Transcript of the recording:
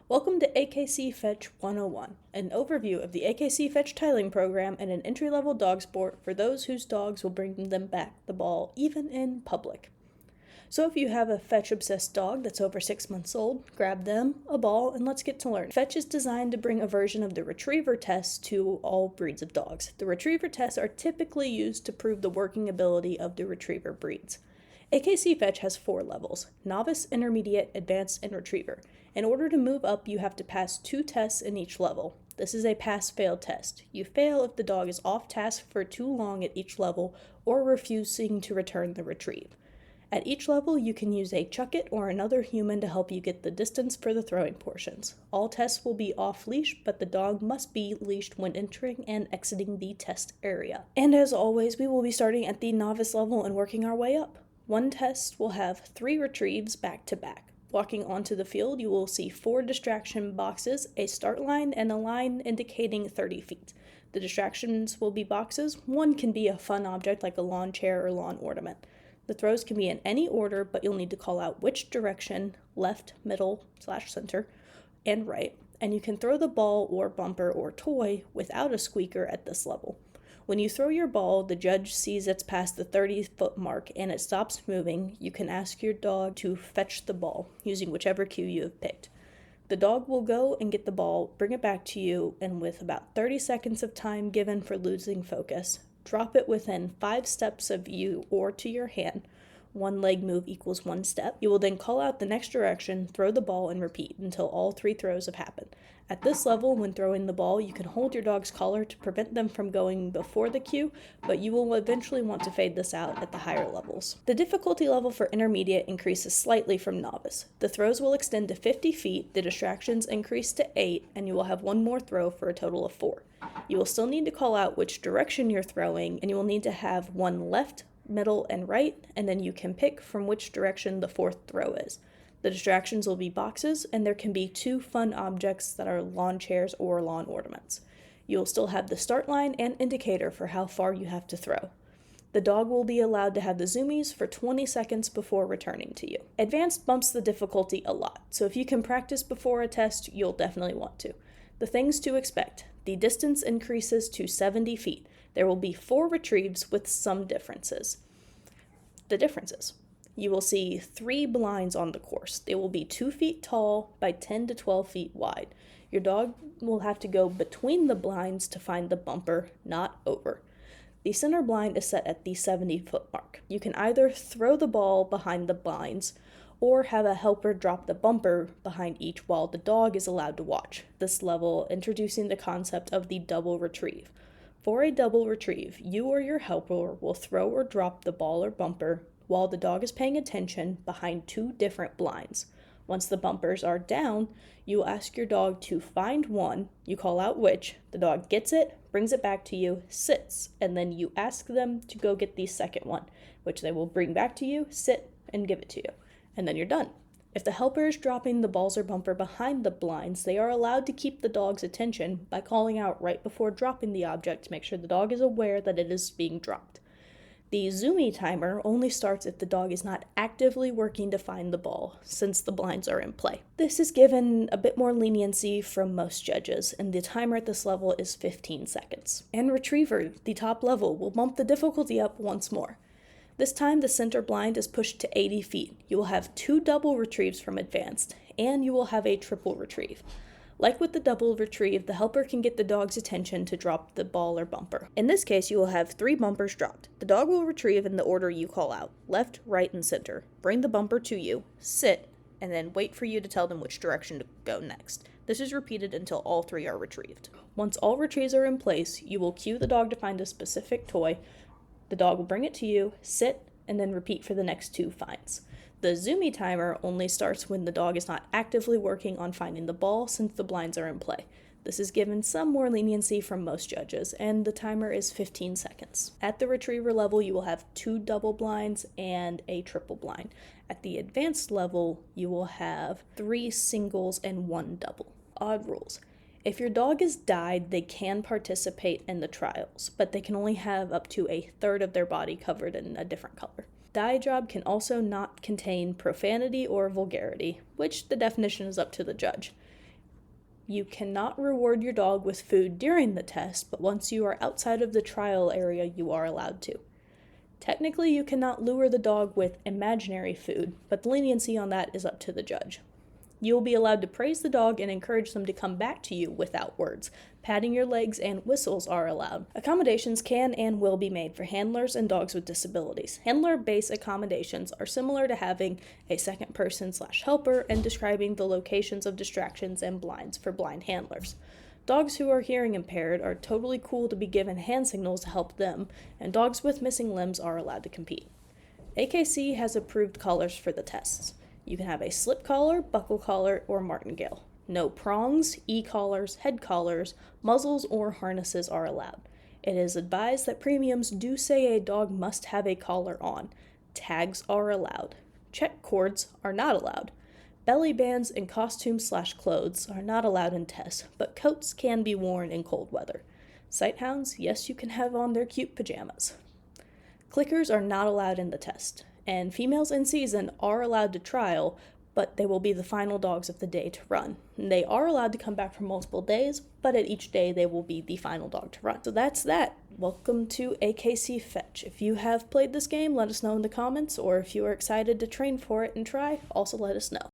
Welcome to AKC Fetch 101, an overview of the AKC Fetch tiling program and an entry-level dog sport for those whose dogs will bring them back the ball even in public. So if you have a fetch-obsessed dog that's over 6 months old, grab them, a ball, and let's get to learn. Fetch is designed to bring a version of the retriever test to all breeds of dogs. The retriever tests are typically used to prove the working ability of the retriever breeds. AKC Fetch has 4 levels: Novice, Intermediate, Advanced, and Retriever. In order to move up, you have to pass 2 tests in each level. This is a pass-fail test. You fail if the dog is off task for too long at each level or refusing to return the retrieve. At each level, you can use a chuck-it or another human to help you get the distance for the throwing portions. All tests will be off-leash, but the dog must be leashed when entering and exiting the test area. And as always, we will be starting at the novice level and working our way up. One test will have 3 retrieves back to back. Walking onto the field, you will see 4 distraction boxes, a start line, and a line indicating 30 feet. The distractions will be boxes. One can be a fun object like a lawn chair or lawn ornament. The throws can be in any order, but you'll need to call out which direction, left, middle, / center, and right, and you can throw the ball or bumper or toy without a squeaker at this level. When you throw your ball, the judge sees it's past the 30-foot mark and it stops moving. You can ask your dog to fetch the ball using whichever cue you have picked. The dog will go and get the ball, bring it back to you, and with about 30 seconds of time given for losing focus, drop it within 5 steps of you or to your hand. 1 leg move equals 1 step. You will then call out the next direction, throw the ball, and repeat until all 3 throws have happened. At this level, when throwing the ball, you can hold your dog's collar to prevent them from going before the cue, but you will eventually want to fade this out at the higher levels. The difficulty level for intermediate increases slightly from novice. The throws will extend to 50 feet, the distractions increase to 8, and you will have 1 more throw for a total of 4. You will still need to call out which direction you're throwing, and you will need to have 1 left, middle, and right, and then you can pick from which direction the 4th throw is. The distractions will be boxes, and there can be 2 fun objects that are lawn chairs or lawn ornaments. You will still have the start line and indicator for how far you have to throw. The dog will be allowed to have the zoomies for 20 seconds before returning to you. Advanced bumps the difficulty a lot, so if you can practice before a test, you'll definitely want to. The things to expect: the distance increases to 70 feet. There will be 4 retrieves with some differences. The differences: you will see 3 blinds on the course. They will be 2 feet tall by 10 to 12 feet wide. Your dog will have to go between the blinds to find the bumper, not over. The center blind is set at the 70-foot mark. You can either throw the ball behind the blinds or have a helper drop the bumper behind each while the dog is allowed to watch. This level introducing the concept of the double retrieve. For a double retrieve, you or your helper will throw or drop the ball or bumper while the dog is paying attention behind 2 different blinds. Once the bumpers are down, you will ask your dog to find one, you call out which, the dog gets it, brings it back to you, sits, and then you ask them to go get the second one, which they will bring back to you, sit, and give it to you. And then you're done. If the helper is dropping the balls or bumper behind the blinds, they are allowed to keep the dog's attention by calling out right before dropping the object to make sure the dog is aware that it is being dropped. The zoomie timer only starts if the dog is not actively working to find the ball, since the blinds are in play. This is given a bit more leniency from most judges, and the timer at this level is 15 seconds. And retriever, the top level, will bump the difficulty up once more. This time the center blind is pushed to 80 feet. You will have 2 double retrieves from advanced, and you will have a triple retrieve. Like with the double retrieve, the helper can get the dog's attention to drop the ball or bumper. In this case, you will have 3 bumpers dropped. The dog will retrieve in the order you call out: left, right, and center. Bring the bumper to you, sit, and then wait for you to tell them which direction to go next. This is repeated until all 3 are retrieved. Once all retrieves are in place, you will cue the dog to find a specific toy. The dog will bring it to you, sit, and then repeat for the next 2 finds. The zoomie timer only starts when the dog is not actively working on finding the ball, since the blinds are in play. This is given some more leniency from most judges, and the timer is 15 seconds. At the retriever level, you will have 2 double blinds and a triple blind. At the advanced level, you will have 3 singles and 1 double. Odd rules: if your dog is dyed, they can participate in the trials, but they can only have up to a third of their body covered in a different color. Dye job can also not contain profanity or vulgarity, which the definition is up to the judge. You cannot reward your dog with food during the test, but once you are outside of the trial area, you are allowed to. Technically, you cannot lure the dog with imaginary food, but the leniency on that is up to the judge. You will be allowed to praise the dog and encourage them to come back to you without words. Patting your legs and whistles are allowed. Accommodations can and will be made for handlers and dogs with disabilities. Handler-based accommodations are similar to having a second person/helper and describing the locations of distractions and blinds for blind handlers. Dogs who are hearing impaired are totally cool to be given hand signals to help them, and dogs with missing limbs are allowed to compete. AKC has approved collars for the tests. You can have a slip collar, buckle collar, or martingale. No prongs, e-collars, head collars, muzzles, or harnesses are allowed. It is advised that premiums do say a dog must have a collar on. Tags are allowed. Check cords are not allowed. Belly bands and costumes/clothes are not allowed in tests, but coats can be worn in cold weather. Sighthounds, yes, you can have on their cute pajamas. Clickers are not allowed in the test, and females in season are allowed to trial, but they will be the final dogs of the day to run. And they are allowed to come back for multiple days, but at each day they will be the final dog to run. So that's that. Welcome to AKC Fetch. If you have played this game, let us know in the comments, or if you are excited to train for it and try, also let us know.